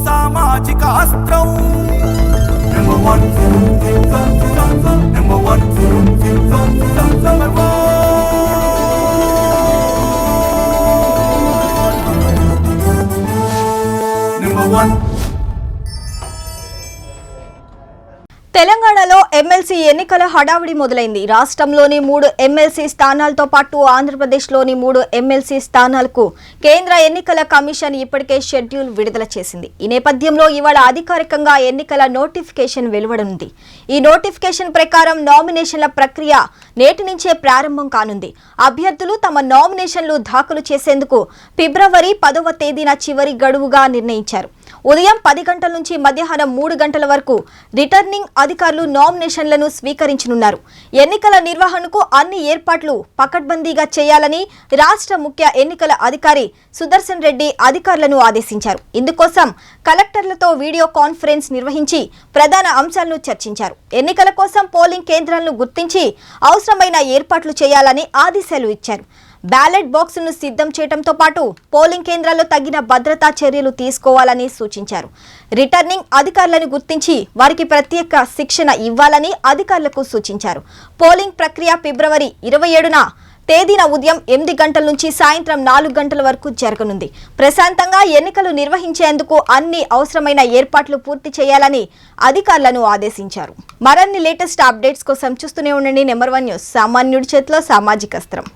సామాజిక అస్త్రం నెంబర్ 1 తెలంగాణలో ఎమ్మెల్సీ ఎన్నికల హడావిడి మొదలైంది. రాష్ట్రంలోని 3 ఎమ్మెల్సీ స్థానాలతో పాటు ఆంధ్రప్రదేశ్లోని 3 ఎమ్మెల్సీ స్థానాలకు కేంద్ర ఎన్నికల కమిషన్ ఇప్పటికే షెడ్యూల్ విడుదల చేసింది. ఈ నేపథ్యంలో ఇవాళ అధికారికంగా ఎన్నికల నోటిఫికేషన్ వెలువడనుంది. ఈ నోటిఫికేషన్ ప్రకారం నామినేషన్ల ప్రక్రియ నేటి నుంచే ప్రారంభం కానుంది. అభ్యర్థులు తమ నామినేషన్లు దాఖలు చేసేందుకు ఫిబ్రవరి 10వ తేదీన చివరి గడువుగా నిర్ణయించారు. ఉదయం 10 గంటల నుంచి మధ్యాహ్నం 3 గంటల వరకు రిటర్నింగ్ అధికారులు నామినేషన్లను స్వీకరించనున్నారు. ఎన్నికల నిర్వహణకు అన్ని ఏర్పాట్లు పకడ్బందీగా చేయాలని రాష్ట్ర ముఖ్య ఎన్నికల అధికారి సుదర్శన్ రెడ్డి అధికారులను ఆదేశించారు. ఇందుకోసం కలెక్టర్లతో వీడియో కాన్ఫరెన్స్ నిర్వహించి ప్రధాన అంశాలను చర్చించారు. ఎన్నికల కోసం పోలింగ్ కేంద్రాలను గుర్తించి అవసరమైన ఏర్పాట్లు చేయాలని ఆదేశాలు ఇచ్చారు. బ్యాలెట్ బాక్సులను సిద్ధం చేయడంతో పాటు పోలింగ్ కేంద్రాల్లో తగిన భద్రతా చర్యలు తీసుకోవాలని సూచించారు. రిటర్నింగ్ అధికారులను గుర్తించి వారికి ప్రత్యేక శిక్షణ ఇవ్వాలని అధికారులకు సూచించారు. పోలింగ్ ప్రక్రియ ఫిబ్రవరి 27న తేదీన ఉదయం 8 గంటల నుంచి సాయంత్రం 4 గంటల వరకు జరగనుంది. ప్రశాంతంగా ఎన్నికలు నిర్వహించేందుకు అన్ని అవసరమైన ఏర్పాట్లు పూర్తి చేయాలని అధికారులను ఆదేశించారు. మరిన్ని లేటెస్ట్ అప్డేట్స్ కోసం చూస్తూనే ఉండండి నెంబర్ 1 న్యూస్. సామాన్యుడి చేతిలో సామాజిక అస్త్రం.